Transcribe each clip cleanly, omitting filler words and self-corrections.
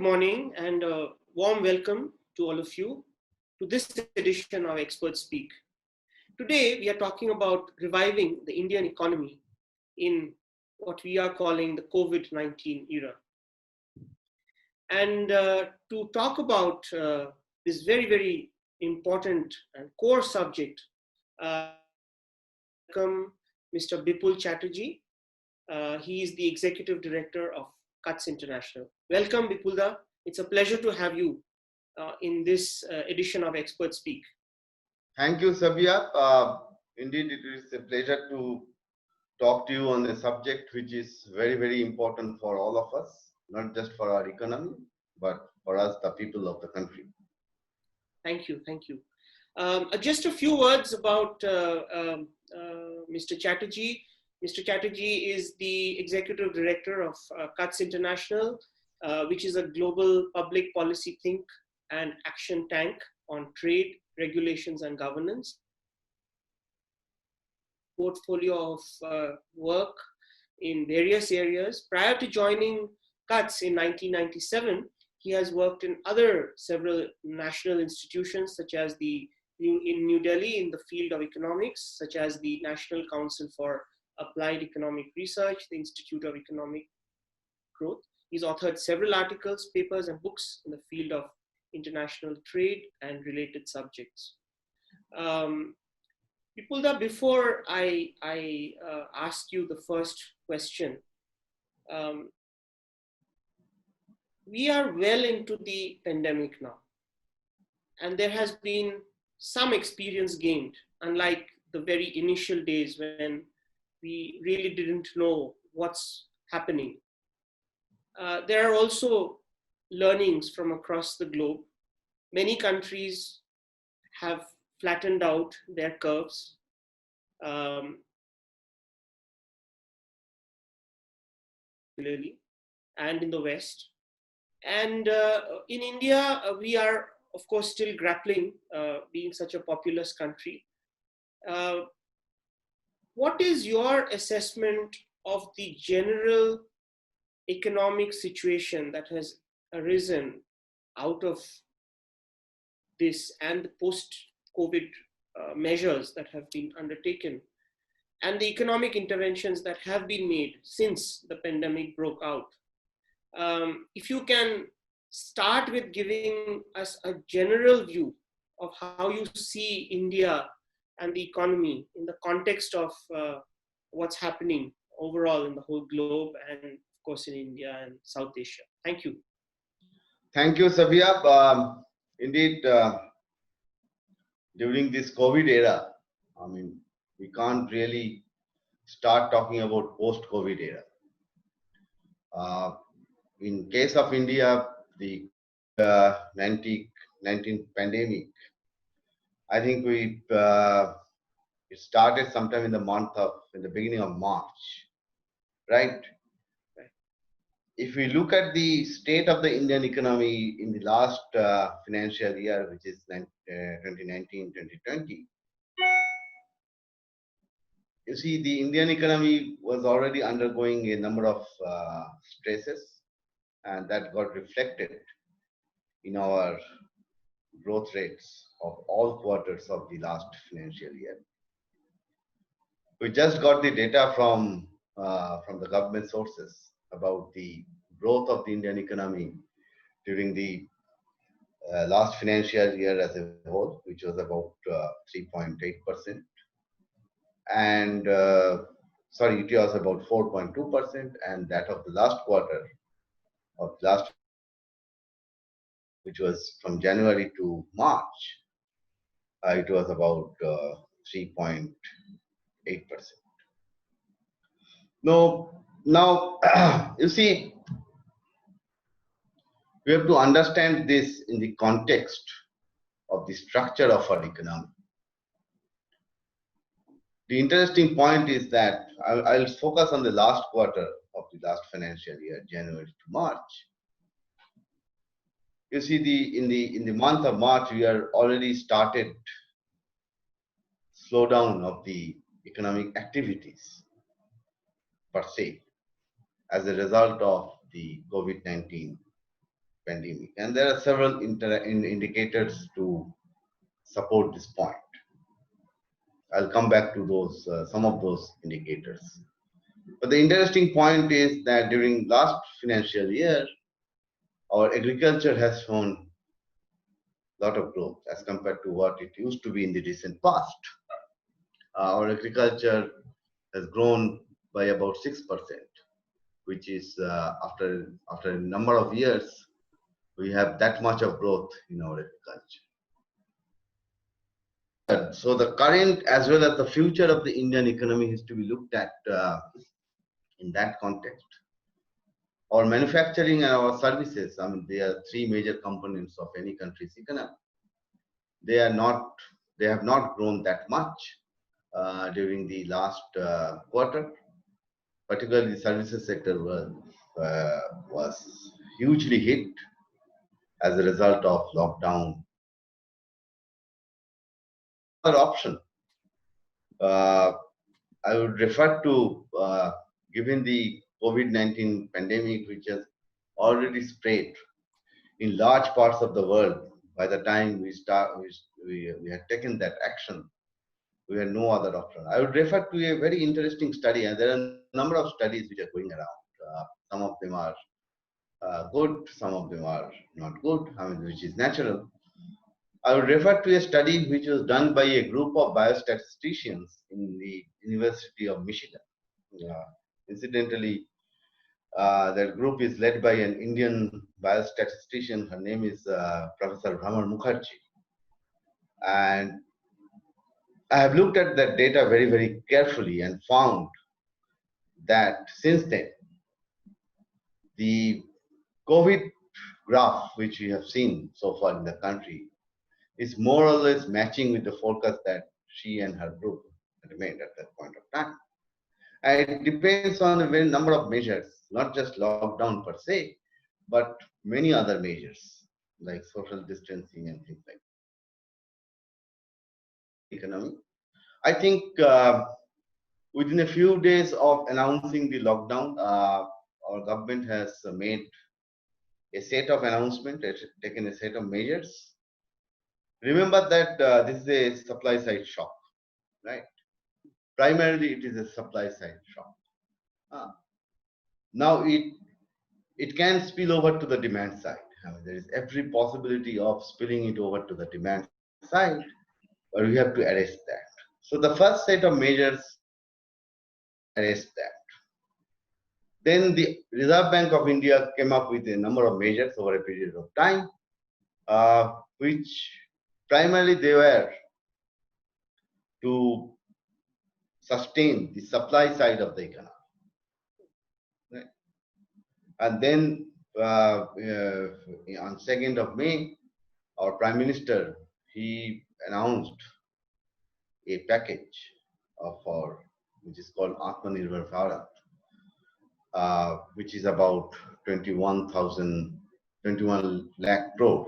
morning and a warm welcome to all of you to this edition of Expert Speak. Today, we are talking about reviving the Indian economy in what we are calling the COVID-19 era. And to talk about this very, very important and core subject, welcome Mr. Bipul Chatterjee. He is the Executive Director of CUTS International. Welcome, Bipulda. It's a pleasure to have you in this edition of Expert Speak. Thank you, Sabia. Indeed, it is a pleasure to talk to you on a subject which is very, very important for all of us, not just for our economy, but for us, the people of the country. Thank you. Thank you. Just a few words about Mr. Chatterjee. Mr. Chatterjee is the Executive Director of CUTS International, which is a global public policy think and action tank on trade, regulations, and governance. Portfolio of work in various areas. Prior to joining CUTS in 1997, he has worked in several national institutions, such as in New Delhi in the field of economics, such as the National Council for Applied Economic Research, the Institute of Economic Growth. He's authored several articles, papers, and books in the field of international trade and related subjects. Bipulda, before I ask you the first question, we are well into the pandemic now, and there has been some experience gained, unlike the very initial days when we really didn't know what's happening. There are also learnings from across the globe. Many countries have flattened out their curves. And in the West. And in India, we are, of course, still grappling, being such a populous country. What is your assessment of the general economic situation that has arisen out of this and the post-COVID measures that have been undertaken and the economic interventions that have been made since the pandemic broke out? If you can start with giving us a general view of how you see India and the economy in the context of what's happening overall in the whole globe and of course in India and South Asia. Thank you. Thank you, Sabia. Indeed, during this COVID era, we can't really start talking about post-COVID era. In case of India, the 19 pandemic, I think it started sometime in the beginning of March, right? If we look at the state of the Indian economy in the last financial year, which is 2019-2020, you see the Indian economy was already undergoing a number of stresses, and that got reflected in our growth rates of all quarters of the last financial year. We just got the data from the government sources about the growth of the Indian economy during the last financial year as a whole, which was about 3.8%. And it was about 4.2%, and that of the last quarter of last, which was from January to March, it was about 3.8%. Now, you see, we have to understand this in the context of the structure of our economy. The interesting point is that I'll focus on the last quarter of the last financial year, January to March. You see, in the month of March, we are already started slowdown of the economic activities per se as a result of the COVID-19 pandemic. And there are several indicators to support this point. I'll come back to those, some of those indicators. But the interesting point is that during last financial year, our agriculture has shown a lot of growth as compared to what it used to be in the recent past. Our agriculture has grown by about 6%, which is after a number of years, we have that much of growth in our agriculture. So the current as well as the future of the Indian economy is to be looked at in that context. Our manufacturing and our services, I mean, they are three major components of any country's economy. They have not grown that much during the last quarter. Particularly, the services sector was hugely hit as a result of lockdown. Another option, I would refer to, given the COVID-19 pandemic, which has already spread in large parts of the world. By the time we had taken that action, we had no other option. I would refer to a very interesting study, and there are a number of studies which are going around. Some of them are good, some of them are not good, I mean, which is natural. I would refer to a study which was done by a group of biostatisticians in the University of Michigan. Incidentally, that group is led by an Indian biostatistician. Her name is Professor Bhramar Mukherjee. And I have looked at that data very, very carefully and found that since then, the COVID graph, which we have seen so far in the country, is more or less matching with the forecast that she and her group made at that point of time. And it depends on a very number of measures, not just lockdown per se, but many other measures like social distancing and things like that. Economy. I think within a few days of announcing the lockdown, our government has made a set of announcements, taken a set of measures. Remember that this is a supply side shock, right? Primarily, it is a supply side shock. Now it can spill over to the demand side. I mean, there is every possibility of spilling it over to the demand side, but we have to arrest that. So the first set of measures arrest that. Then the Reserve Bank of India came up with a number of measures over a period of time, which primarily they were to sustain the supply side of the economy. Right? And then on 2nd of May, our Prime Minister, he announced a package which is called Atmanirbhar Bharat, which is about 21 lakh crore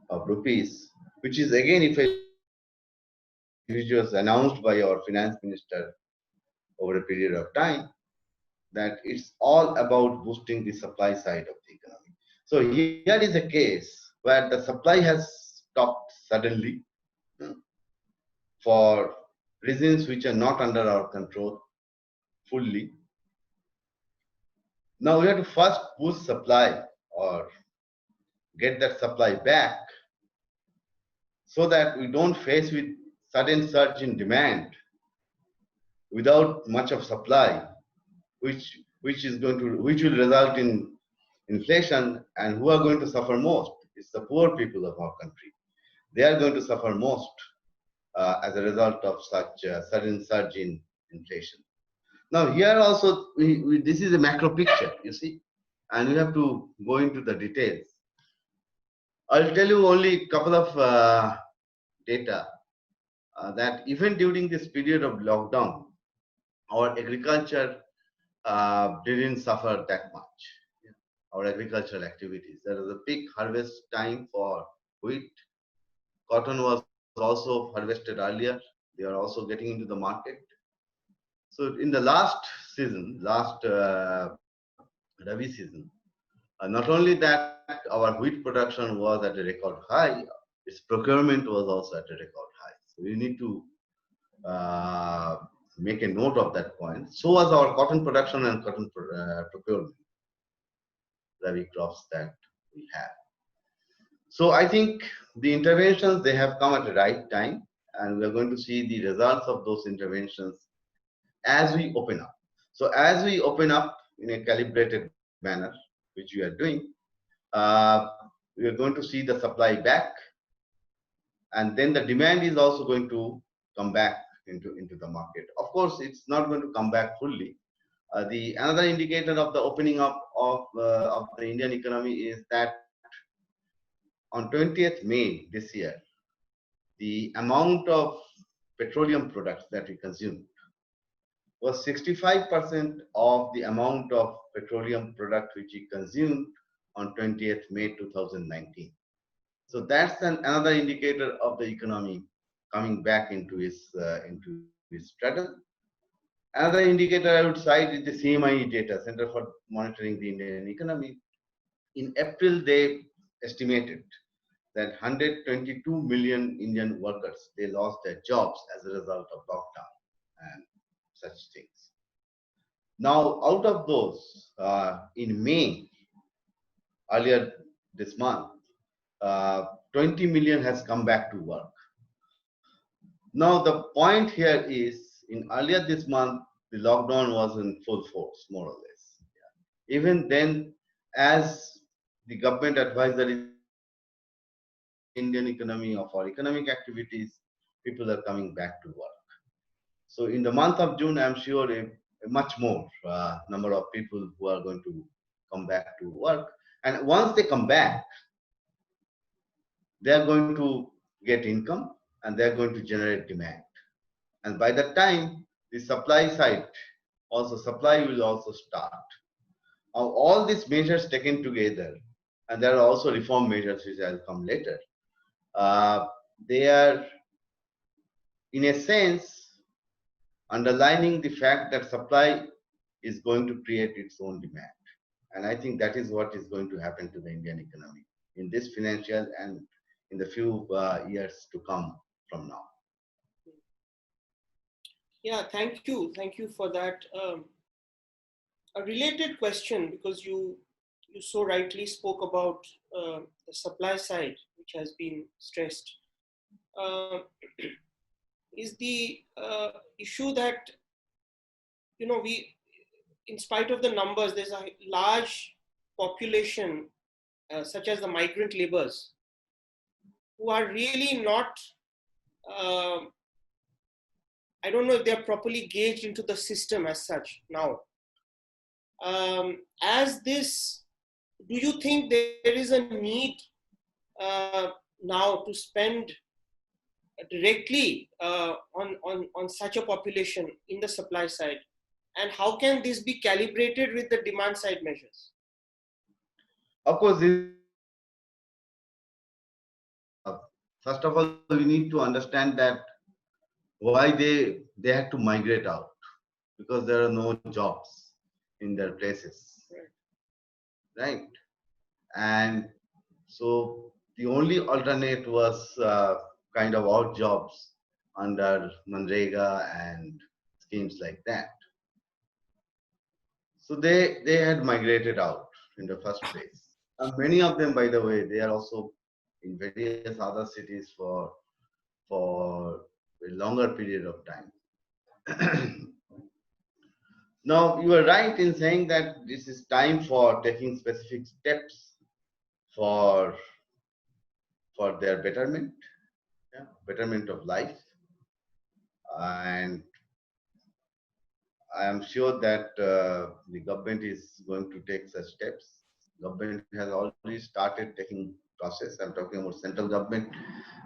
of rupees, which is again, which was announced by our finance minister over a period of time, that it's all about boosting the supply side of the economy. So here is a case where the supply has stopped suddenly for reasons which are not under our control fully. Now we have to first boost supply or get that supply back so that we don't face with sudden surge in demand without much of supply, which will result in inflation, and who are going to suffer most? It's the poor people of our country. They are going to suffer most as a result of such sudden surge in inflation. Now here also, this is a macro picture, you see, and we have to go into the details. I'll tell you only a couple of data that even during this period of lockdown, our agriculture didn't suffer that much. Our agricultural activities. There was a peak harvest time for wheat. Cotton was also harvested earlier. They are also getting into the market. So in the last season, Rabi season, not only that our wheat production was at a record high, its procurement was also at a record high. So we need to make a note of that point. So was our cotton production and cotton procurement, rabi crops that we have. So I think the interventions, they have come at the right time, and we are going to see the results of those interventions as we open up. So as we open up in a calibrated manner, which we are doing, we are going to see the supply back, and then the demand is also going to come back into the market. Of course, it's not going to come back fully. The another indicator of the opening up of the Indian economy is that on 20th May this year, the amount of petroleum products that we consumed was 65% of the amount of petroleum product which we consumed on 20th May 2019. So that's another indicator of the economy coming back into its straddle. Another indicator I would cite is the CMI data, Center for Monitoring the Indian Economy. In April, they estimated that 122 million Indian workers, they lost their jobs as a result of lockdown and such things. Now, out of those, in May, earlier this month, 20 million has come back to work. Now, the point here is, in earlier this month, the lockdown was in full force, more or less. Yeah. Even then, as the government advisory Indian economy of our economic activities, people are coming back to work. So in the month of June, I'm sure a much more number of people who are going to come back to work. And once they come back, they are going to get income and they are going to generate demand. And by that time, the supply side, also supply will also start. All these measures taken together, and there are also reform measures which I'll come later, they are, in a sense, underlining the fact that supply is going to create its own demand. And I think that is what is going to happen to the Indian economy in this financial and in the few years to come from now. Yeah, thank you. Thank you for that. A related question, because you so rightly spoke about the supply side, which has been stressed, is the issue that, we, in spite of the numbers, there's a large population, such as the migrant laborers, who are really not, I don't know if they're properly gauged into the system as such now. As this, do you think there is a need now to spend directly on such a population in the supply side? And how can this be calibrated with the demand side measures? Of course, first of all, we need to understand that why they had to migrate out, because there are no jobs in their places, right? And so the only alternate was kind of odd jobs under Manrega and schemes like that. So they had migrated out in the first place. And many of them, by the way, they are also in various other cities for a longer period of time. Now, you are right in saying that this is time for taking specific steps for their betterment, betterment of life. And I am sure that the government is going to take such steps. Government has already started taking process. I'm talking about central government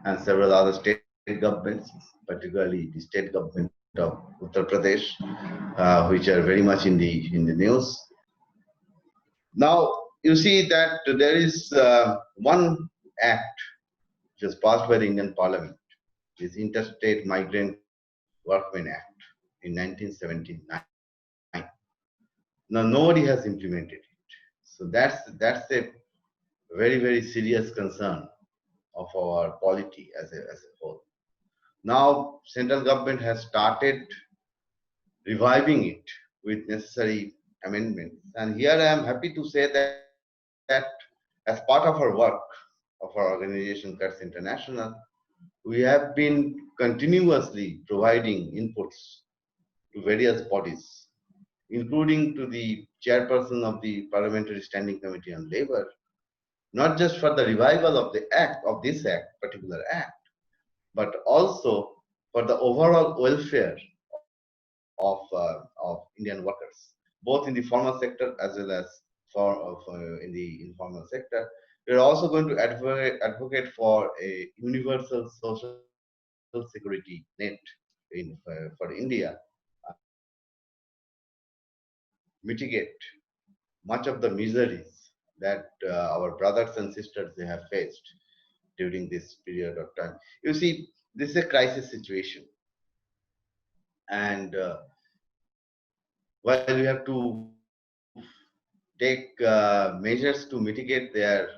and several other state governments, particularly the state government of Uttar Pradesh, which are very much in the news. Now, you see that there is one act which was passed by the Indian Parliament, this Interstate Migrant Workmen Act in 1979. Now, nobody has implemented it. So that's a very, very serious concern of our polity as a whole. Now, central government has started reviving it with necessary amendments. And here I am happy to say that as part of our work of our organization, Cuts International, we have been continuously providing inputs to various bodies, including to the chairperson of the Parliamentary Standing Committee on Labour, not just for the revival of the act, of this act, particular act, but also for the overall welfare of Indian workers, both in the formal sector as well as in the informal sector. We are also going to advocate for a universal social security net for India, mitigate much of the miseries that our brothers and sisters they have faced during this period of time. You see, this is a crisis situation, and while we have to take measures to mitigate their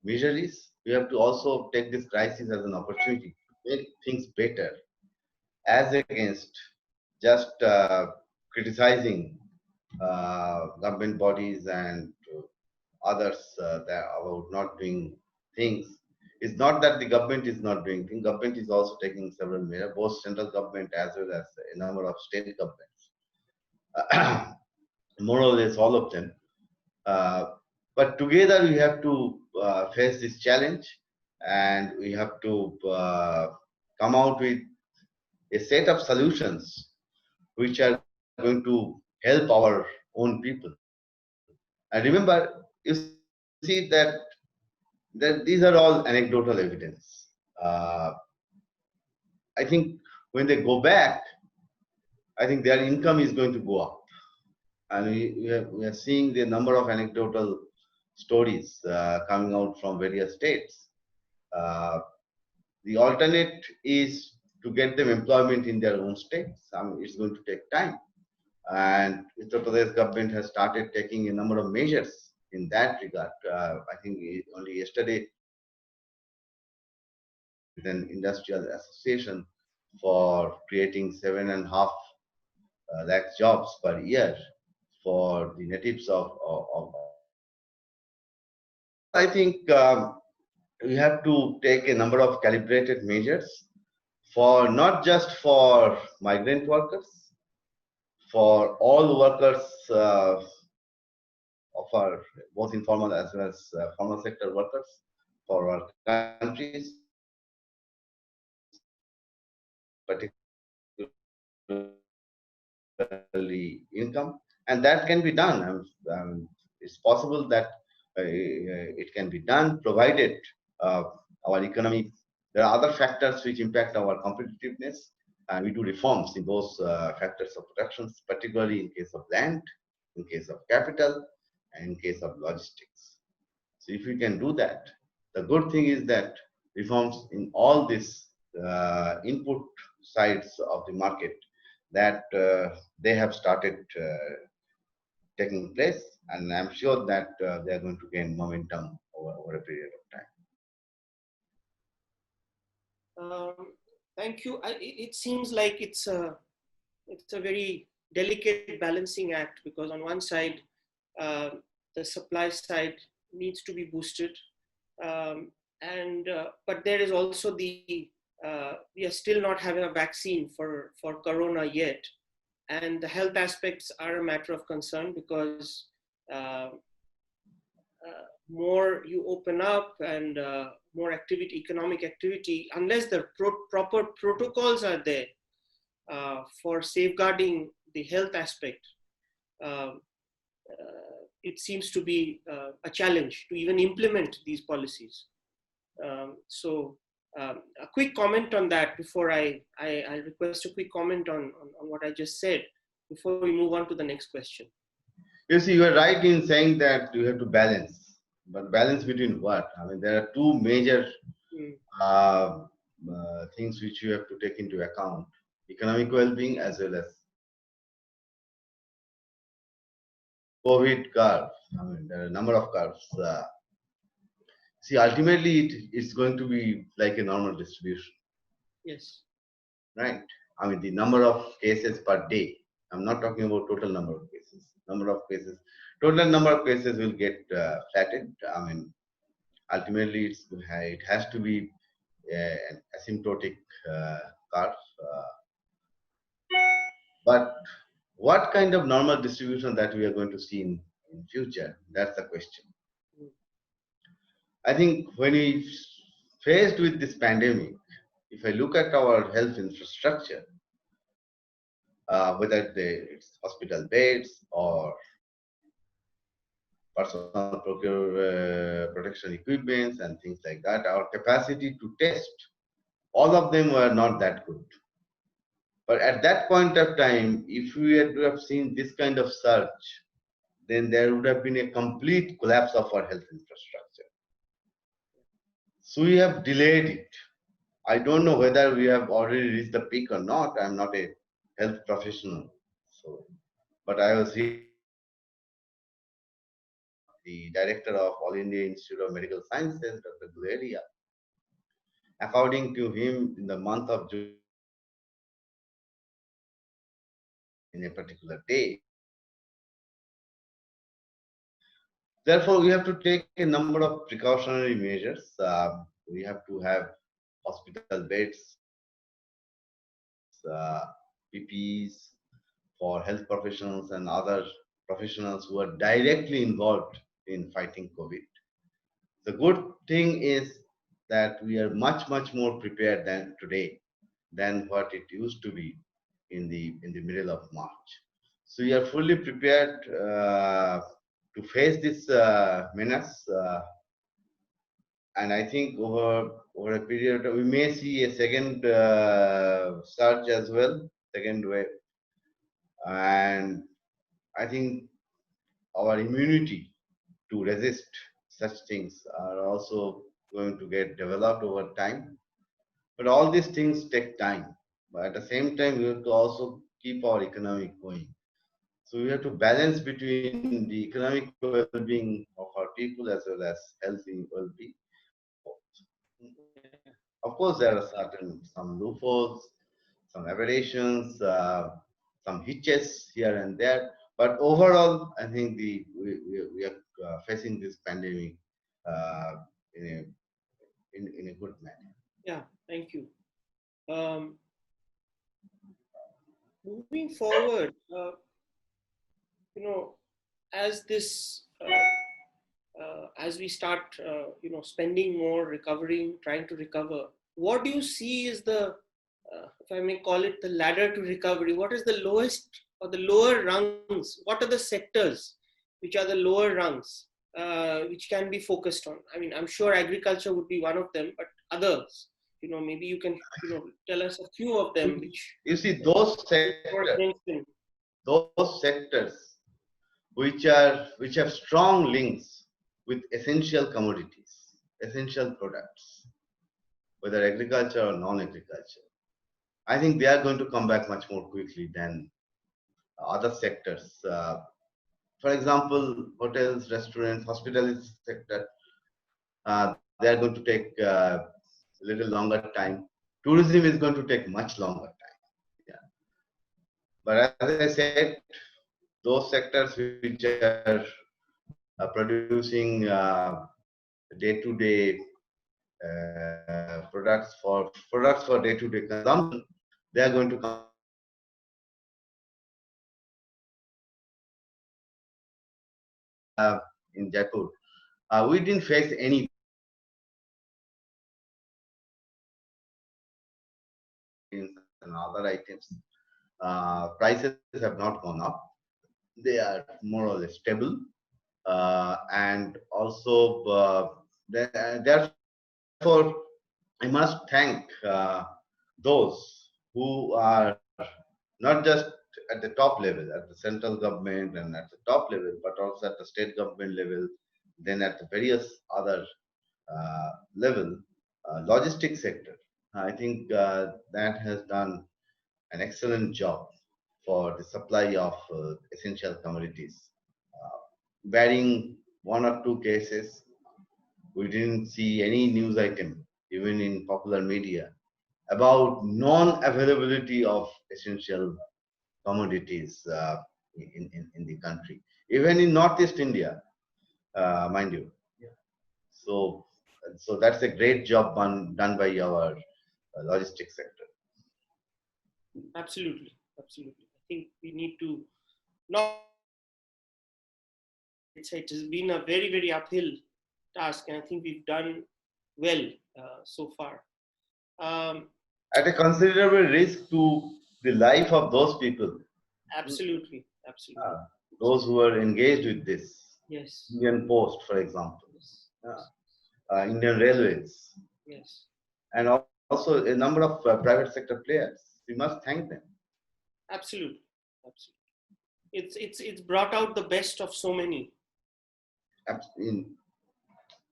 miseries, we have to also take this crisis as an opportunity to make things better, as against just criticizing government bodies and others that about not doing things. It's not that the government is not doing things. Government is also taking several measures, both central government as well as a number of state governments. More or less all of them. Uh, but together we have to face this challenge, and we have to come out with a set of solutions which are going to help our own people. And remember, you see that these are all anecdotal evidence. Uh, I think when they go back, I think their income is going to go up. And we are seeing the number of anecdotal stories coming out from various states. Uh, the alternate is to get them employment in their own states. I mean, it's going to take time. And Uttar Pradesh government has started taking a number of measures in that regard. I think only yesterday with an industrial association for creating 7.5 lakh jobs per year for the natives of I think we have to take a number of calibrated measures for not just for migrant workers, for all workers of our both informal as well as formal sector workers for our countries, particularly income, and that can be done. It's possible that it can be done provided uh, our economy. There are other factors which impact our competitiveness, and we do reforms in those factors of production, particularly in case of land, in case of capital, and in case of logistics. So if we can do that, the good thing is that reforms in all these input sides of the market that they have started taking place, and I'm sure that they are going to gain momentum over a period of time. Thank you. It seems like it's a very delicate balancing act, because on one side, uh, the supply side needs to be boosted, and but there is also we are still not having a vaccine for corona yet, and the health aspects are a matter of concern, because uh, more you open up and more economic activity, unless the proper protocols are there for safeguarding the health aspect, uh, it seems to be a challenge to even implement these policies. A quick comment on that before I request a quick comment on what I just said before we move on to the next question. You see, you are right in saying that you have to balance, but balance between what? I mean, there are two major uh, things which you have to take into account: economic well-being as well as COVID curve. I mean, there are a number of curves. See, ultimately, it's going to be like a normal distribution, Yes. right? I mean, the number of cases per day. I'm not talking about total number of cases. Number of cases, total number of cases will get flattened. I mean, ultimately, it has to be an asymptotic curve. But what kind of normal distribution that we are going to see in future? That's the question. Mm. I think when we faced with this pandemic, if I look at our health infrastructure, whether it's hospital beds or personal protection equipments and things like that, our capacity to test, all of them were not that good. But at that point of time, if we had to have seen this kind of surge, then there would have been a complete collapse of our health infrastructure. So we have delayed it. I don't know whether we have already reached the peak or not. I'm not a health professional. So, but I was reading the director of All India Institute of Medical Sciences, Dr. Guleria. According to him, in the month of June, in a particular day, therefore, we have to take a number of precautionary measures. We have to have hospital beds, PPEs for health professionals and other professionals who are directly involved in fighting COVID. The good thing is that we are much more prepared than today than what it used to be in the middle of March. So we are fully prepared to face this menace, and I think over a period we may see a second surge as well, second wave, and I think our immunity to resist such things are also going to get developed over time. But all these things take time. But at the same time, we have to also keep our economy going. So we have to balance between the economic well-being of our people as well as healthy well-being. Of course, there are some loopholes, some aberrations, some hitches here and there. But overall, I think we are facing this pandemic uh, in a good manner. Yeah, thank you. Um, Moving forward, as this, as we start, spending more, recovering, trying to recover, what do you see is the, if I may call it, the ladder to recovery? What is the lowest or the lower rungs? What are the sectors which are the lower rungs, which can be focused on? I mean, I'm sure agriculture would be one of them, but others, maybe you can, tell us a few of them which You see, worth mentioning. those sectors which have strong links with essential commodities, essential products, whether agriculture or non-agriculture. I think they are going to come back much more quickly than other sectors. For example, hotels, restaurants, hospitality sector, they are going to take a little longer time. Tourism is going to take much longer time. Yeah. But as I said, those sectors which are producing day-to-day products for day-to-day consumption, they are going to come in Jaipur. We didn't face any and other items. Prices have not gone up. They are more or less stable. And also, therefore, I must thank those who are not just at the top level, at the central government and at the top level, but also at the state government level, then at the various other level, logistics sector. I think that has done an excellent job for the supply of essential commodities, barring one or two cases we didn't see any news item, even in popular media, about non-availability of essential commodities in the country, even in Northeast India, mind you. So, so that's a great job done by our logistics sector. Absolutely, absolutely. I think we need to not. It has been a very, very uphill task, and I think we've done well so far. At a considerable risk to the life of those people. Absolutely, absolutely. Those who are engaged with this. Yes. Indian Post, for example. Yes. Indian Railways. Yes. And also a number of private sector players. We must thank them. Absolutely, absolutely. It's brought out the best of so many.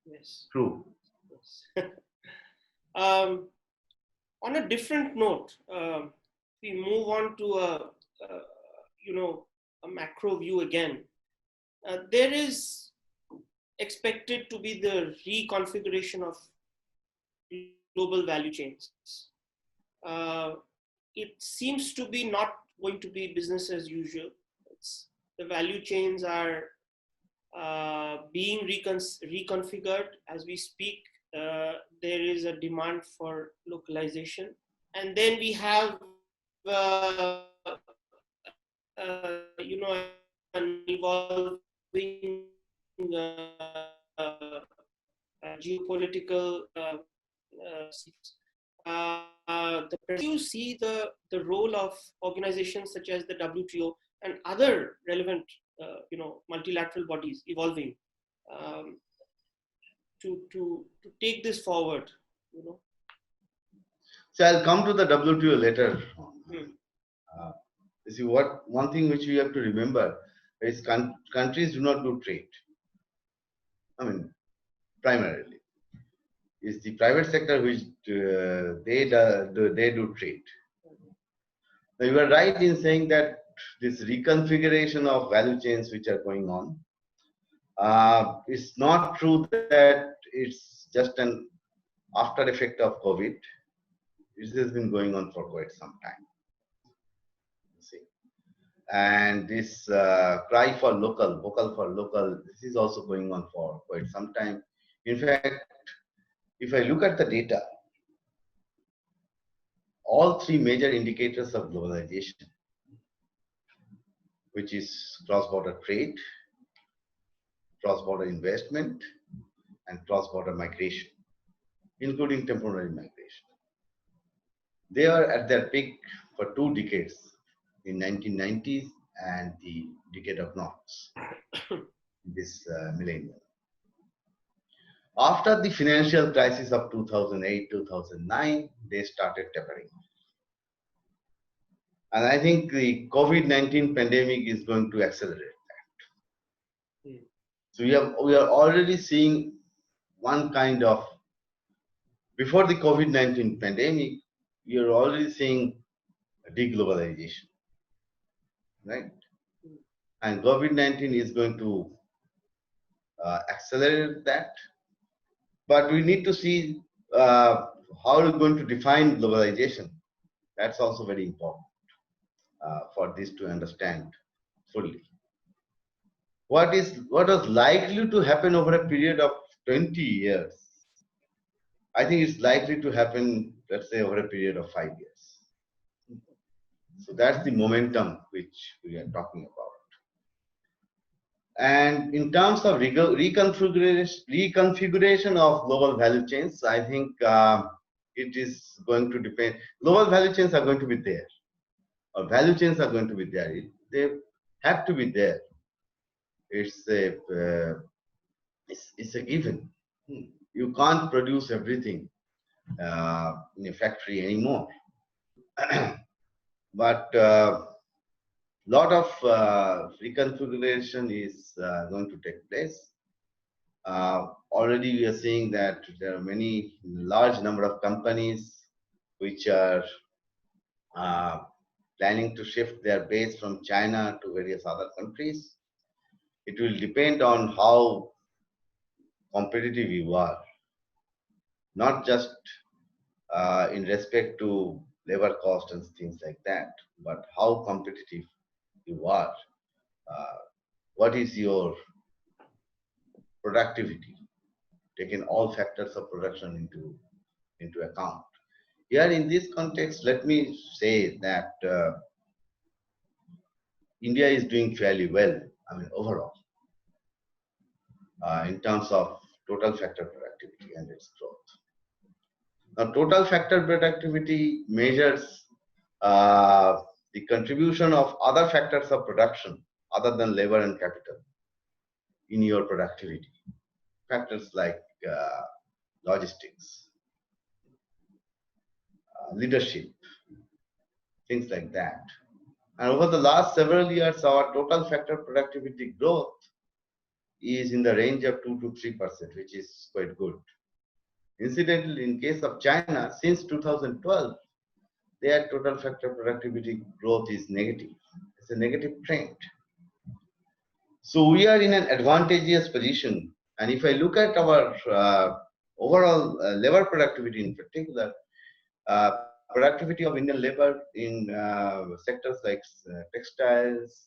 Yes. True. Yes. On a different note, we move on to a macro view again. There is expected to be the reconfiguration of global value chains. It seems to be not going to be business as usual. The value chains are being reconfigured as we speak. There is a demand for localization, and then we have an evolving geopolitical you see the role of organizations such as the WTO and other relevant multilateral bodies evolving to take this forward, So I'll come to the WTO later. You see, one thing which we have to remember is countries do not do trade. I mean, primarily, it's the private sector which they do trade. Now, you are right in saying that this reconfiguration of value chains which are going on, it's not true that it's just an after effect of COVID. This has been going on for quite some time. See, and this cry for local, vocal for local, this is also going on for quite some time. In fact, if I look at the data, all three major indicators of globalization, which is cross-border trade, cross-border investment, and cross-border migration, including temporary migration. They are at their peak for 2 decades, in 1990s and the decade of noughts, this millennium. After the financial crisis of 2008-2009, they started tapering off. And I think the COVID-19 pandemic is going to accelerate that. So we are already seeing one kind of, before the COVID-19 pandemic, we are already seeing deglobalization, right? And COVID-19 is going to accelerate that. But we need to see how we're going to define globalization. That's also very important for this to understand fully. What is likely to happen over a period of 20 years? I think it's likely to happen, let's say, over a period of 5 years. So that's the momentum which we are talking about. And in terms of reconfiguration of global value chains, I think it is going to depend. Global value chains are going to be there, or value chains are going to be there. They have to be there. It's a given. You can't produce everything in a factory anymore. But lot of reconfiguration is going to take place. Already we are seeing that there are many large number of companies which are planning to shift their base from China to various other countries. It will depend on how competitive you are, not just in respect to labor cost and things like that, but how competitive you are. Uh, what is your productivity? Taking all factors of production into account. Here in this context, let me say that India is doing fairly well, I mean, overall, in terms of total factor productivity and its growth. Now, total factor productivity measures the contribution of other factors of production other than labor and capital in your productivity. Factors like logistics, leadership, things like that. And over the last several years, our total factor productivity growth is in the range of 2 to 3%, which is quite good. Incidentally, in case of China, since 2012, their total factor productivity growth is negative. It's a negative trend. So we are in an advantageous position. And if I look at our overall labor productivity in particular, productivity of Indian labor in sectors like textiles,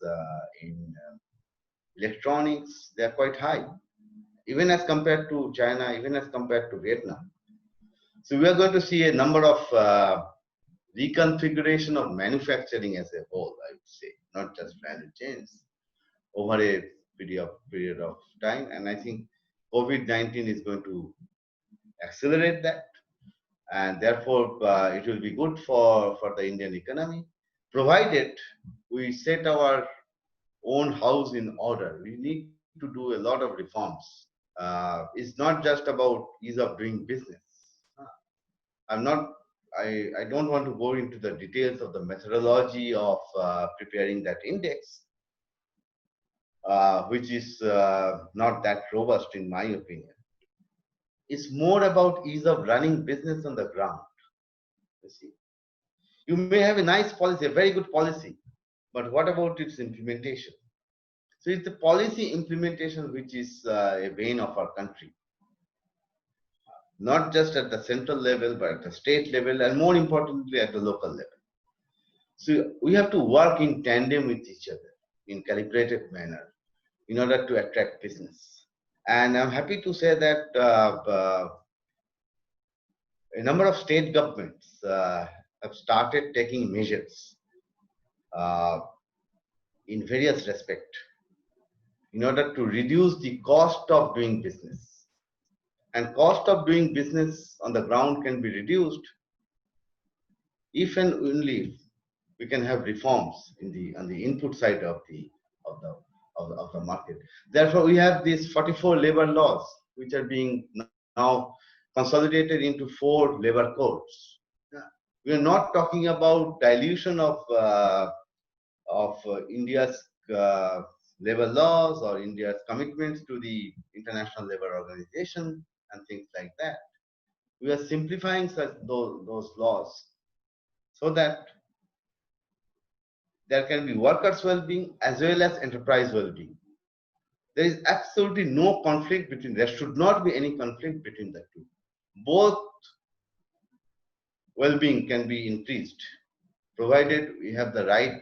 in electronics, they are quite high, even as compared to China, even as compared to Vietnam. So we are going to see a number of reconfiguration of manufacturing as a whole, I would say, not just value chains, over a period of time. And I think COVID-19 is going to accelerate that. And therefore, it will be good for the Indian economy, provided we set our own house in order. We need to do a lot of reforms. It's not just about ease of doing business. I don't want to go into the details of the methodology of preparing that index, which is not that robust in my opinion. It's more about ease of running business on the ground. You see, you may have a nice policy, a very good policy, but what about its implementation? So it's the policy implementation which is a bane of our country, not just at the central level, but at the state level, and more importantly at the local level. So we have to work in tandem with each other in calibrated manner in order to attract business. And I'm happy to say that a number of state governments have started taking measures in various respects in order to reduce the cost of doing business. And cost of doing business on the ground can be reduced if and only if we can have reforms on the input side of the market. Therefore, we have these 44 labor laws which are being now consolidated into 4 labor codes. We are not talking about dilution of India's labor laws or India's commitments to the International Labour Organization and things like that. We are simplifying those laws so that there can be workers' well-being as well as enterprise well-being. There is absolutely no conflict between, there should not be any conflict between the two. Both well-being can be increased, provided we have the right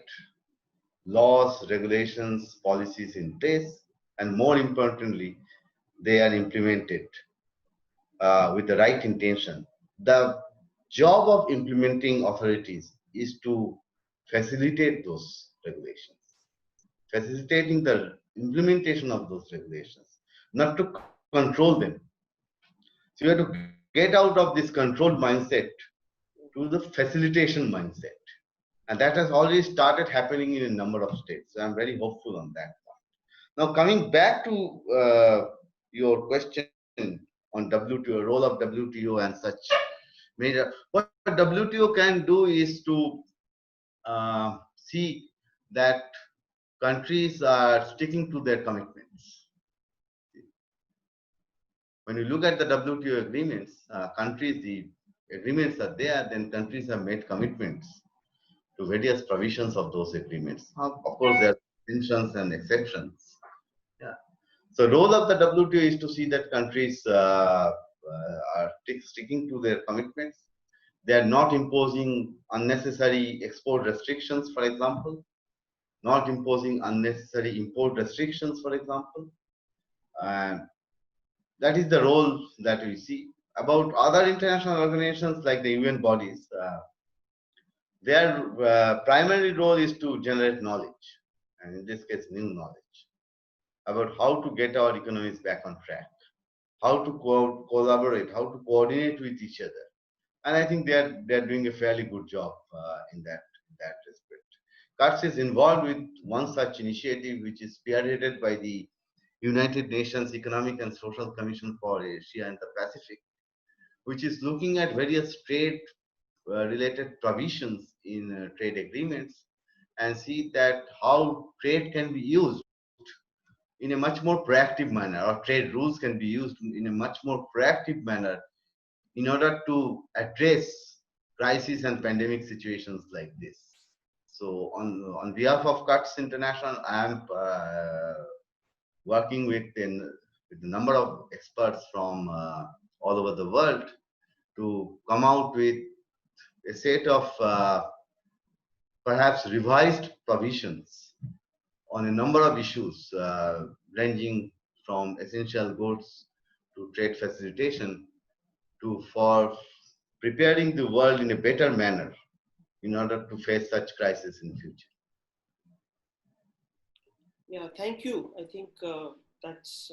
laws, regulations, policies in place, and more importantly, they are implemented with the right intention. The job of implementing authorities is to facilitate those regulations, facilitating the implementation of those regulations, not to control them. So you have to get out of this controlled mindset to the facilitation mindset. And that has already started happening in a number of states. So I'm very hopeful on that point. Now, coming back to your question on WTO, role of WTO and such major, what WTO can do is to see that countries are sticking to their commitments. When you look at the WTO agreements, the agreements are there, then countries have made commitments to various provisions of those agreements. Of course, there are extensions and exceptions. Yeah. So role of the WTO is to see that countries are sticking to their commitments. They are not imposing unnecessary export restrictions, for example, not imposing unnecessary import restrictions, for example. And that is the role that we see. About other international organizations like the UN bodies, their primary role is to generate knowledge, and in this case, new knowledge, about how to get our economies back on track, how to collaborate, how to coordinate with each other. And I think they're doing a fairly good job in that respect. CUTS is involved with one such initiative, which is spearheaded by the United Nations Economic and Social Commission for Asia and the Pacific, which is looking at various trade related provisions in trade agreements and see that how trade can be used in a much more proactive manner, or trade rules can be used in a much more proactive manner in order to address crisis and pandemic situations like this. So on behalf of CUTS International, I am working with a number of experts from all over the world to come out with a set of perhaps revised provisions on a number of issues ranging from essential goods to trade facilitation to for preparing the world in a better manner in order to face such crisis in future. Yeah, thank you. I think that's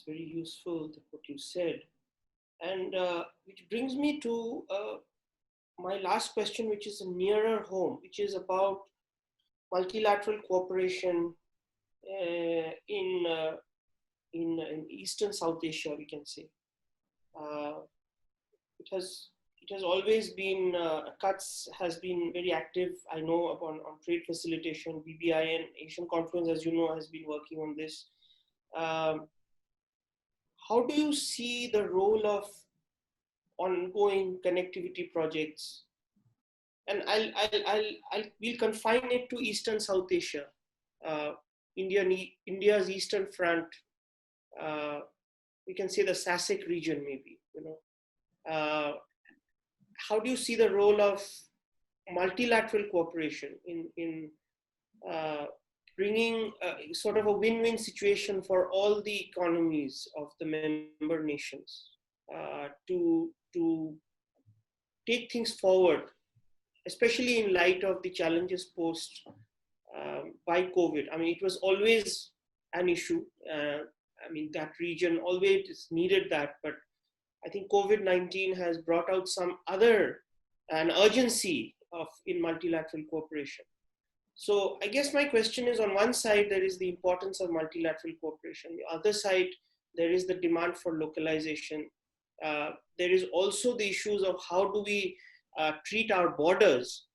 very useful, what you said, and which brings me to my last question, which is a nearer home, which is about multilateral cooperation in Eastern South Asia, we can say. Uh, it has always been CUTS has been very active. I know on trade facilitation. BBI and Asian Confluence, as you know, has been working on this. Um, how do you see the role of ongoing connectivity projects? And we'll confine it to Eastern South Asia, uh, India's Eastern Front. Uh, we can say the SASIC region, maybe. How do you see the role of multilateral cooperation in bringing sort of a win-win situation for all the economies of the member nations to take things forward, especially in light of the challenges posed by COVID? I mean, it was always an issue. I mean, that region always needed that, but I think COVID-19 has brought out an urgency in multilateral cooperation. So I guess my question is, on one side, there is the importance of multilateral cooperation. The other side, there is the demand for localization. There is also the issues of how do we treat our borders,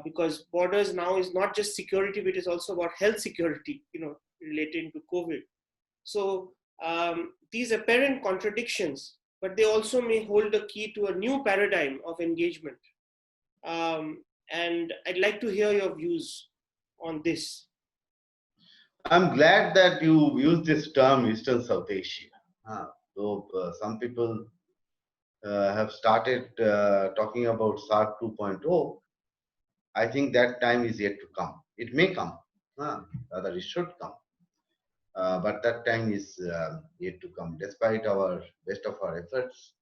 because borders now is not just security, but it's also about health security, relating to COVID. So these apparent contradictions, but they also may hold a key to a new paradigm of engagement. And I'd like to hear your views on this. I'm glad that you use this term Eastern South Asia. So some people have started talking about SARC 2.0. I think that time is yet to come. It may come, rather it should come. But that time is yet to come. Despite our best of our efforts,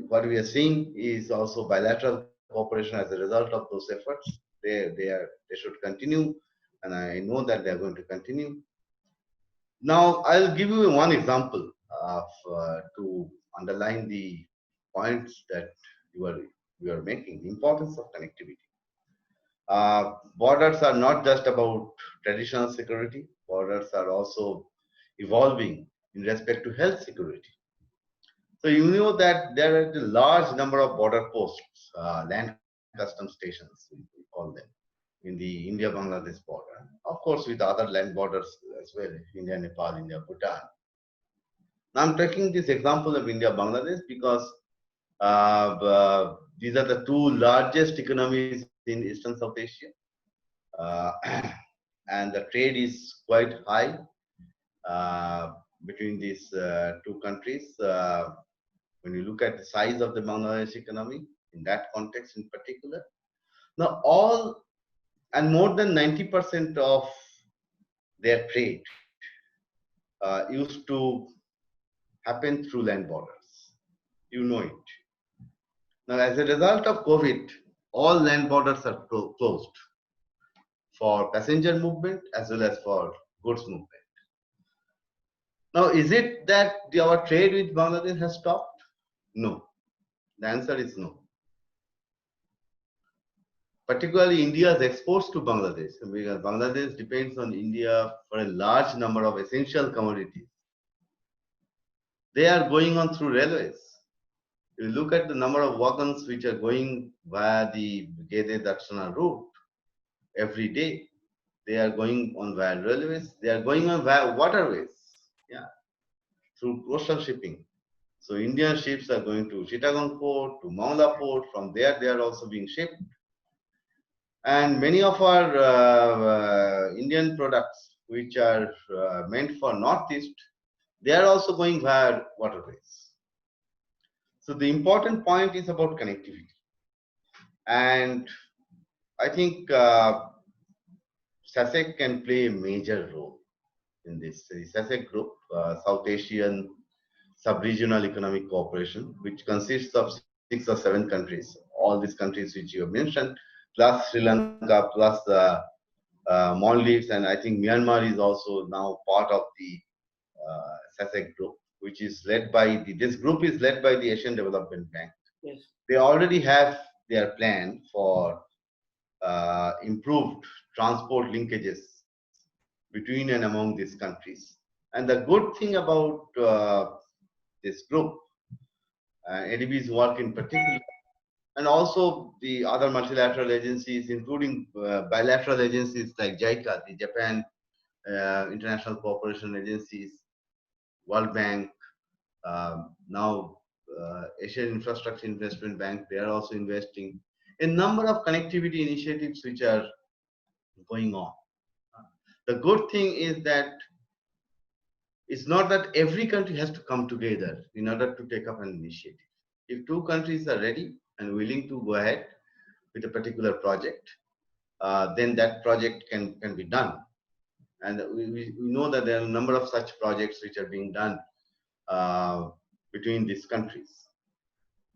what we are seeing is also bilateral cooperation as a result of those efforts. They should continue, and I know that they are going to continue. Now, I'll give you one example to underline the points that you are making. The importance of connectivity. Borders are not just about traditional security. Borders are also evolving in respect to health security. So you know that there are a large number of border posts, land custom stations, we call them, in the India-Bangladesh border. Of course, with other land borders as well, India, Nepal, India, Bhutan. Now I'm taking this example of India-Bangladesh because these are the two largest economies in Eastern South Asia. Uh, and the trade is quite high. uh, between these two countries. When you look at the size of the Bangladesh economy in that context in particular, now all and more than 90% of their trade used to happen through land borders. You know it. Now, as a result of COVID, all land borders are closed for passenger movement as well as for goods movement. Now, is it that our trade with Bangladesh has stopped? No. The answer is no. Particularly India's exports to Bangladesh, because Bangladesh depends on India for a large number of essential commodities. They are going on through railways. If you look at the number of wagons which are going via the Gede Darshana route every day, they are going on via railways, they are going on via waterways, yeah, through coastal shipping. So Indian ships are going to Chittagong port, to Mangla port, from there they are also being shipped. And many of our Indian products which are meant for Northeast, they are also going via waterways. So the important point is about connectivity. And I think SASEC can play a major role in this. The SASEC group, South Asian Sub-Regional Economic Cooperation, which consists of 6 or 7 countries, all these countries which you have mentioned, plus Sri Lanka, plus Maldives, and I think Myanmar is also now part of the SASEC group, which is led by this group is led by the Asian Development Bank. Yes. They already have their plan for improved transport linkages between and among these countries. And the good thing about this group, ADB's work in particular, and also the other multilateral agencies, including bilateral agencies like JICA, the Japan International Cooperation Agencies, World Bank, now Asian Infrastructure Investment Bank, they are also investing. A number of connectivity initiatives which are going on. The good thing is that it's not that every country has to come together in order to take up an initiative. If 2 countries are ready and willing to go ahead with a particular project, then that project can be done. And we know that there are a number of such projects which are being done between these countries.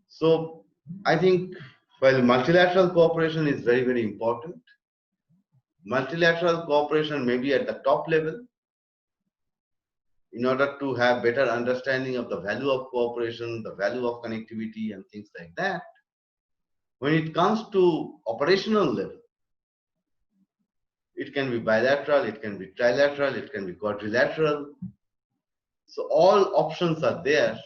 So I think while multilateral cooperation is very, very important, multilateral cooperation may be at the top level in order to have better understanding of the value of cooperation, the value of connectivity and things like that. When it comes to operational level, it can be bilateral, it can be trilateral, it can be quadrilateral. So all options are there.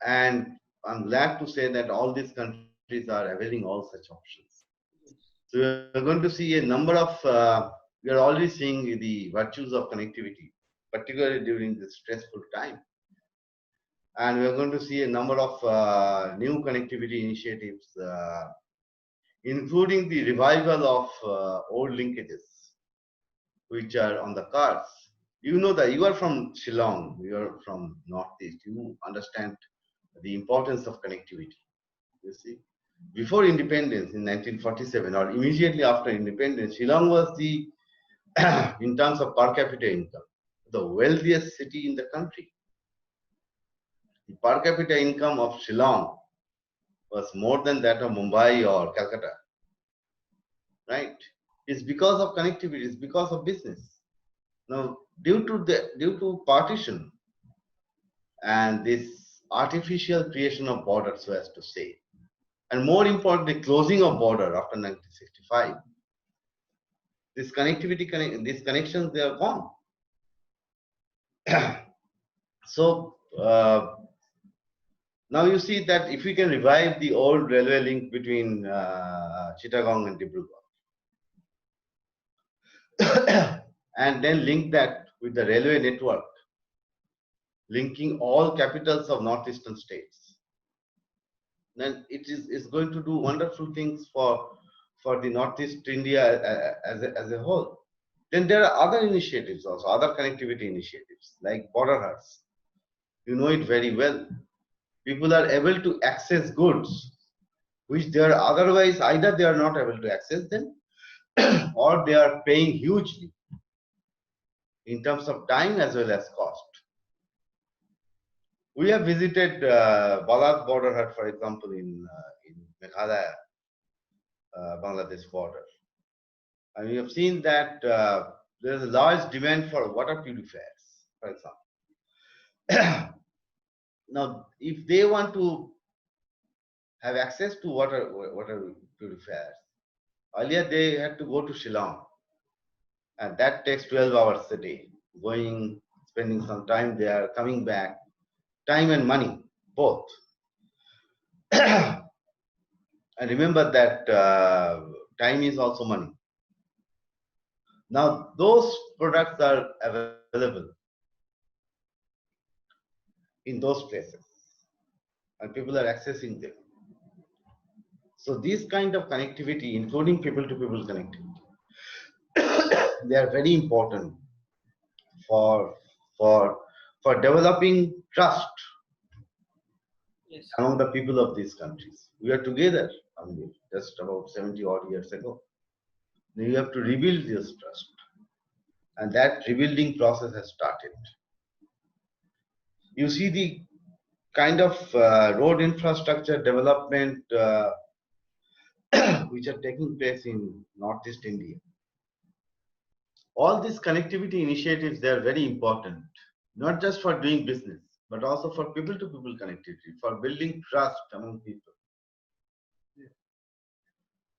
And I'm glad to say that all these countries are availing all such options. So we're going to see a number of, we are already seeing the virtues of connectivity, particularly during this stressful time. And we're going to see a number of new connectivity initiatives, including the revival of old linkages, which are on the cards. You know that you are from Shillong, you are from Northeast, you understand the importance of connectivity. You see, before independence in 1947 or immediately after independence, Shillong was the, in terms of per capita income, the wealthiest city in the country. The per capita income of Shillong was more than that of Mumbai or Calcutta, right? It's because of connectivity, it's because of business. Now, due to partition and this artificial creation of borders, so as to say, and more importantly, closing of border after 1965, this connectivity, these connections, they are gone. So now you see that if we can revive the old railway link between Chittagong and Dibrugarh, and then link that with the railway network, linking all capitals of northeastern states, then it is going to do wonderful things for the Northeast India as a whole. Then there are other initiatives also, other connectivity initiatives like border huts. You know it very well. People are able to access goods which they are otherwise either they are not able to access them or they are paying hugely in terms of time as well as cost. We have visited Balad border hut, for example, in Meghalaya, Bangladesh border. And we have seen that there is a large demand for water purifiers, for example. Now, if they want to have access to water purifiers, earlier they had to go to Shillong, and that takes 12 hours a day, going, spending some time there, coming back, time and money, both. And remember that time is also money. Now, those products are available in those places, and people are accessing them. So, these kind of connectivity, including people-to-people connectivity, they are very important for for for developing trust Yes. among the people of these countries. We are together, I mean, just about 70 odd years ago. Now you have to rebuild this trust, and that rebuilding process has started. You see the kind of road infrastructure development which are taking place in Northeast India. All these connectivity initiatives, they are very important, not just for doing business, but also for people-to-people connectivity, for building trust among people.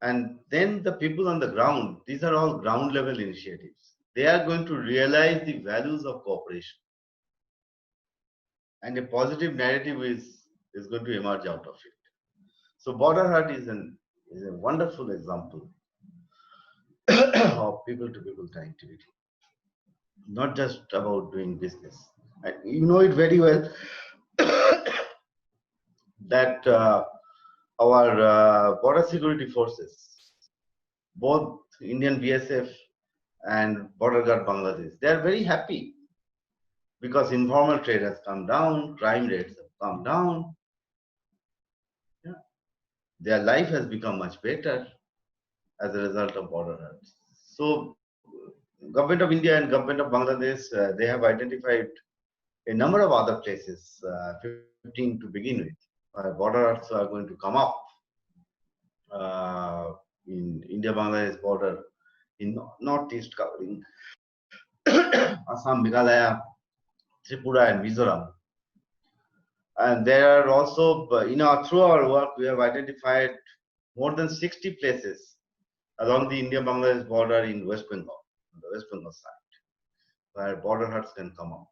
And then the people on the ground, these are all ground level initiatives. They are going to realize the values of cooperation. And a positive narrative is going to emerge out of it. So Border Hut is a wonderful example of people-to-people connectivity, not just about doing business. And you know it very well that our border security forces, both Indian BSF and Border Guard Bangladesh, they are very happy because informal trade has come down, crime rates have come down. Yeah. Their life has become much better as a result of border huts. So, Government of India and Government of Bangladesh, they have identified a number of other places, 15 to begin with. Border huts are going to come up in India-Bangladesh border in northeast, covering Assam, Meghalaya, Tripura, and Mizoram. And there are also, through our work, we have identified more than 60 places along the India-Bangladesh border in West Bengal, on the West Bengal side, where border huts can come up.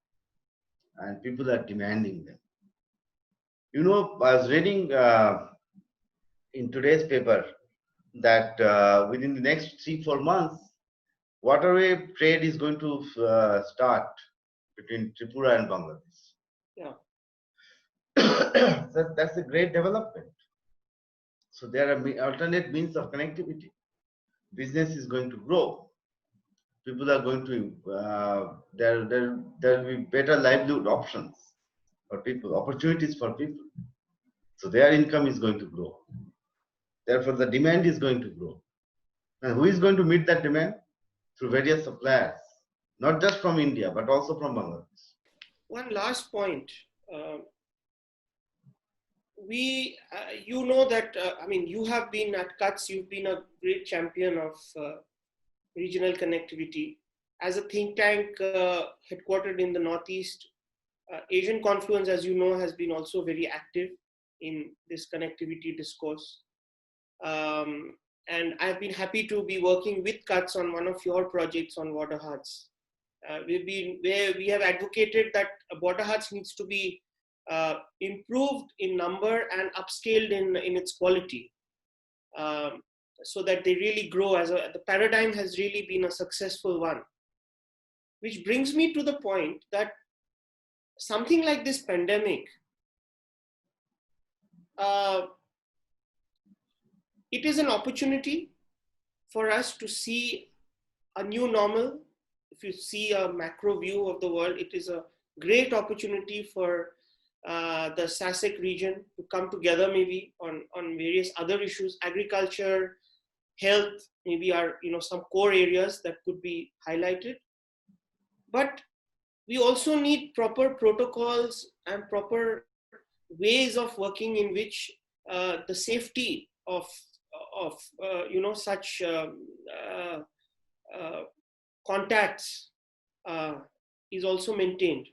And people are demanding them. You know, I was reading in today's paper that within the next 3-4 months, waterway trade is going to start between Tripura and Bangladesh. Yeah. That's a great development. So there are alternate means of connectivity. Business is going to grow. People are going to, there will be better livelihood options for people, opportunities for people. So their income is going to grow. Therefore, the demand is going to grow. And who is going to meet that demand? Through various suppliers, not just from India, but also from Bangladesh. One last point. You know that, you have been at CUTS, you've been a great champion of regional connectivity. As a think tank headquartered in the Northeast, Asian Confluence, as you know, has been also very active in this connectivity discourse. And I've been happy to be working with CUTS on one of your projects on border huts. We have advocated that border huts needs to be improved in number and upscaled in its quality, so that they really grow. The paradigm has really been a successful one. Which brings me to the point that something like this pandemic, it is an opportunity for us to see a new normal if you see a macro view of the world, it is a great opportunity for the SASEC region to come together maybe on various other issues. Agriculture, health maybe are some core areas that could be highlighted. But we also need proper protocols and proper ways of working in which the safety of such contacts is also maintained,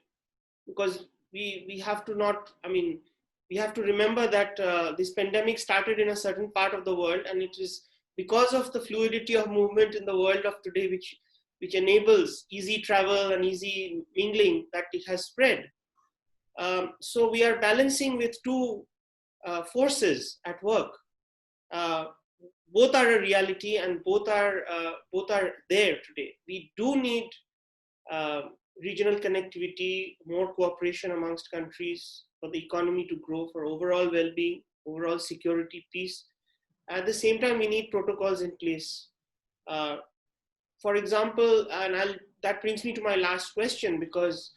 because we have to not, we have to remember that this pandemic started in a certain part of the world, and it is because of the fluidity of movement in the world of today, which enables easy travel and easy mingling, that it has spread. So we are balancing with two forces at work. Both are a reality, and both are there today. We do need regional connectivity, more cooperation amongst countries for the economy to grow, for overall well-being, overall security, peace. At the same time, we need protocols in place. For example, and that brings me to my last question, because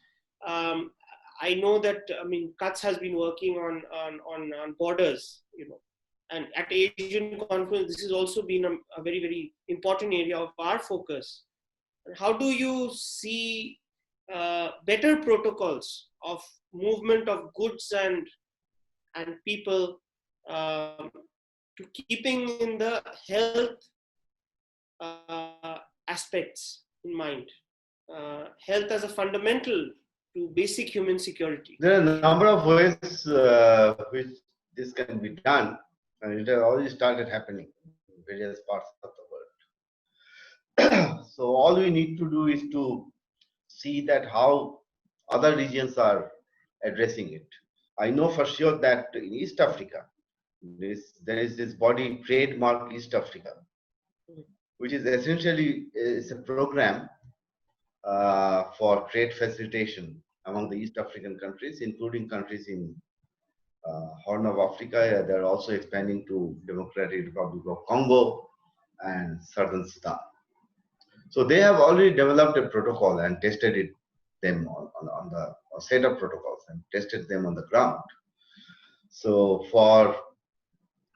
I know that Kutz has been working on borders, and at Asian Confluence, this has also been a very, very important area of our focus. How do you see better protocols of movement of goods and people, to keeping in the health aspects in mind? Health as a fundamental to basic human security. There are a number of ways which this can be done, and it has already started happening in various parts of the world. So all we need to do is to see that how other regions are addressing it. I know for sure that in East Africa, there is this body trademark East Africa, which is essentially is a program for trade facilitation among the East African countries, including countries in Horn of Africa. They are also expanding to Democratic Republic of Congo and Southern Sudan. So they have already developed a protocol and tested them on the set of protocols and tested them on the ground. So for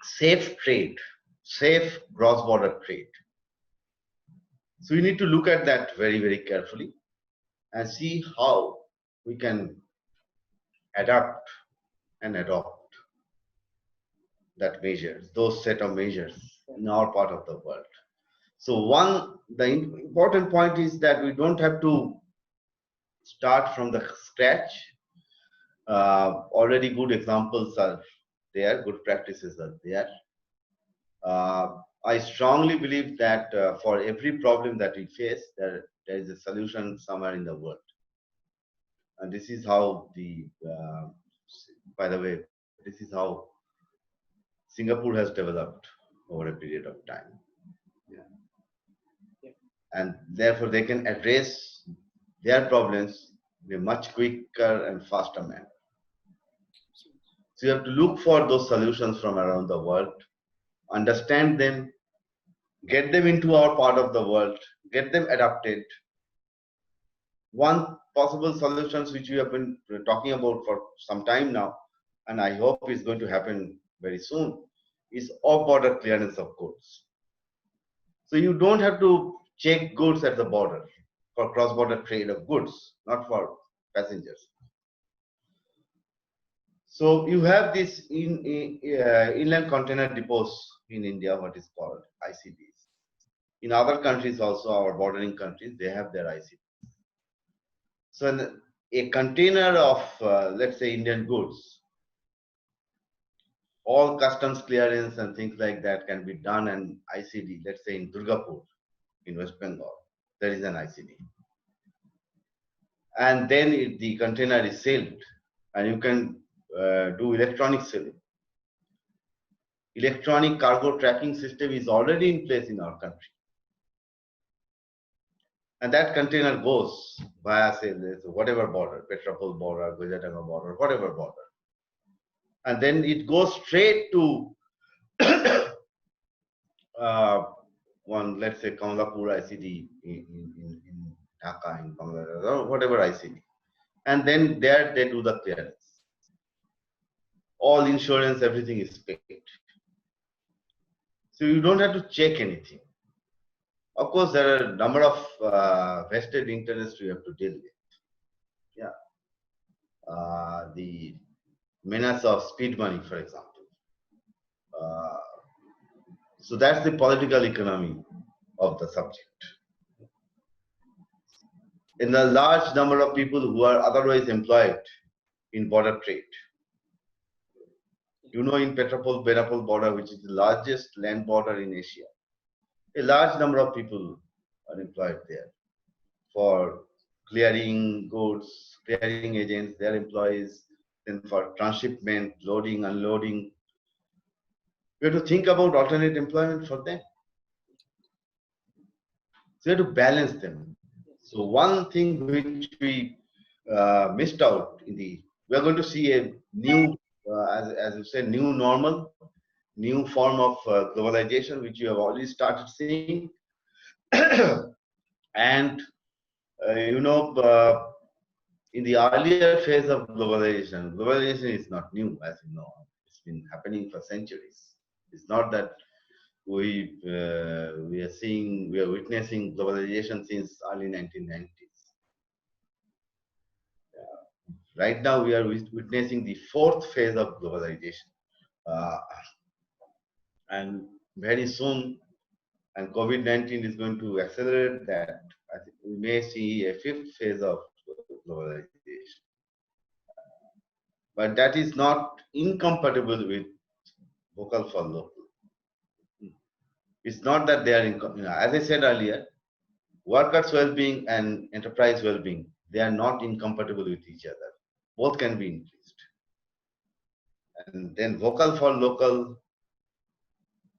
safe trade, safe cross-border trade, so we need to look at that very, very carefully and see how we can adapt and adopt that measures, those set of measures in our part of the world. So the important point is that we don't have to start from the scratch. Already good examples are there, good practices are there. I strongly believe that for every problem that we face, there is a solution somewhere in the world. And this is how by the way, this is how Singapore has developed over a period of time. Yeah. And therefore they can address their problems in a much quicker and faster manner. So you have to look for those solutions from around the world, understand them, get them into our part of the world, get them adapted. One possible solutions which we have been talking about for some time now, and I hope is going to happen very soon, is off-border clearance of goods. So you don't have to check goods at the border for cross-border trade of goods, not for passengers. So you have this inland container depots in India, what is called ICDs. In other countries also, our bordering countries, they have their ICDs. So a container of, let's say, Indian goods, all customs clearance and things like that can be done in ICD. Let's say in Durgapur, in West Bengal, there is an ICD. And then the container is sealed, and you can do electronic sealing. Electronic cargo tracking system is already in place in our country. And that container goes via, say, whatever border, Petrapol border, Gujatanga border, whatever border. And then it goes straight to one, let's say, Kamalapur ICD in Dhaka, in Bangladesh, or whatever ICT. And then there they do the clearance. All insurance, everything is paid. So you don't have to check anything. Of course, there are a number of vested interests you have to deal with. Yeah. The menace of speed money, for example. Uh, so that's the political economy of the subject. In a large number of people who are otherwise employed in border trade. You know, in Petrapol-Benapol border, which is the largest land border in Asia, a large number of people are employed there for clearing goods, clearing agents, their employees, then for transshipment, loading, unloading. We have to think about alternate employment for them. So we have to balance them. So one thing which we missed out in we are going to see a new, as you said, new normal, new form of globalization, which you have already started seeing. And, in the earlier phase of globalization is not new, as you know. It's been happening for centuries. It's not that we are witnessing globalization since early 1990s. Right now, we are witnessing the fourth phase of globalization. And very soon, and COVID-19 is going to accelerate that. I think we may see a fifth phase of globalization. But that is not incompatible with vocal for local. It's not that they are, as I said earlier, workers' well-being and enterprise well-being, they are not incompatible with each other. Both can be increased. And then vocal for local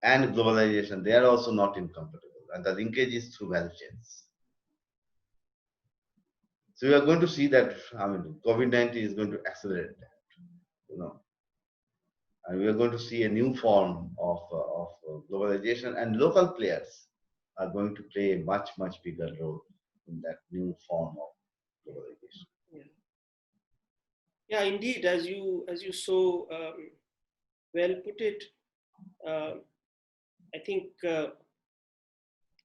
and globalization, they are also not incompatible. And the linkage is through value chains. So we are going to see that, COVID-19 is going to accelerate that, and we are going to see a new form of globalization, and local players are going to play a much, much bigger role in that new form of globalization. Yeah, indeed, as you so well put it, I think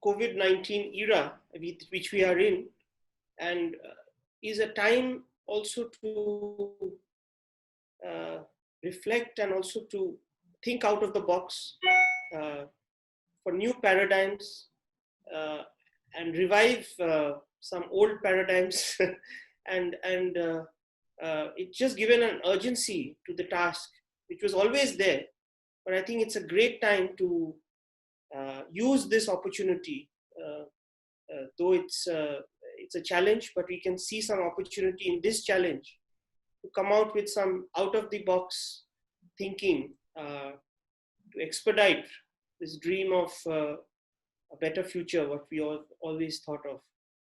COVID-19 era, which we are in, and is a time also to reflect and also to think out of the box for new paradigms and revive some old paradigms and it's just given an urgency to the task, which was always there. But I think it's a great time to use this opportunity, though it's a challenge, but we can see some opportunity in this challenge to come out with some out-of-the-box thinking to expedite this dream of a better future, what we all always thought of.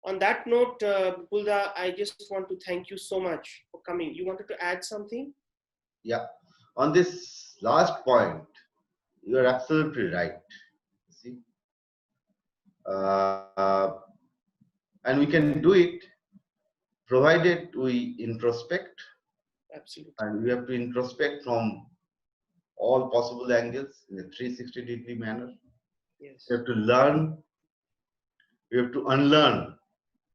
On that note, Bipulda, I just want to thank you so much for coming. You wanted to add something? Yeah. On this last point, you are absolutely right. See, and we can do it provided we introspect. Absolutely. And we have to introspect from all possible angles in a 360-degree manner. Yes. We have to learn. We have to unlearn.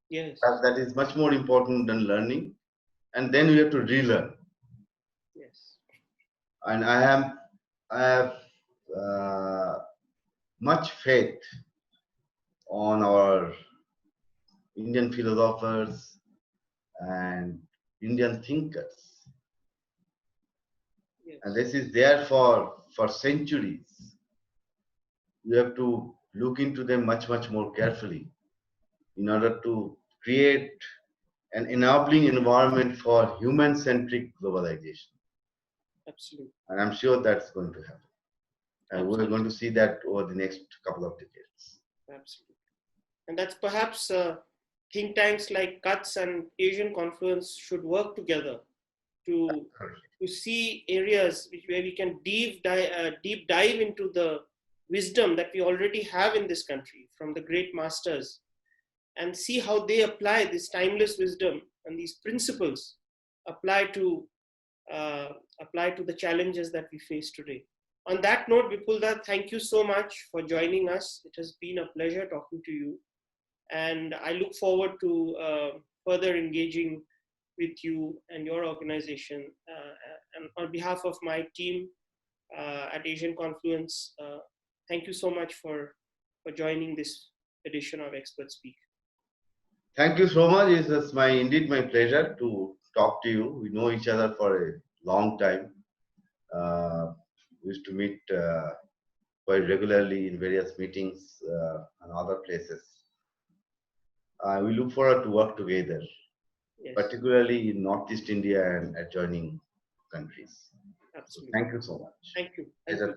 Yes. That is much more important than learning. And then we have to relearn. Yes. And I have much faith on our Indian philosophers and Indian thinkers. Yes. And this is there for centuries. You have to look into them much, much more carefully in order to create an enabling environment for human-centric globalization. Absolutely. And I'm sure that's going to happen. And Absolutely. we're going to see that over the next couple of decades. Absolutely. And that's perhaps think tanks like CUTS and Asian Confluence should work together to see areas where we can deep dive into the wisdom that we already have in this country from the great masters, and see how they apply this timeless wisdom and these principles apply to the challenges that we face today. On that note, Vipulda, thank you so much for joining us. It has been a pleasure talking to you, and I look forward to further engaging with you and your organization. And on behalf of my team at Asian Confluence, thank you so much for joining this edition of Expert Speak. Thank you so much. It's indeed my pleasure to talk to you. We know each other for a long time. We used to meet quite regularly in various meetings and other places. We look forward to work together, yes, particularly in Northeast India and adjoining countries. Absolutely. So thank you so much. Thank you. Thank you.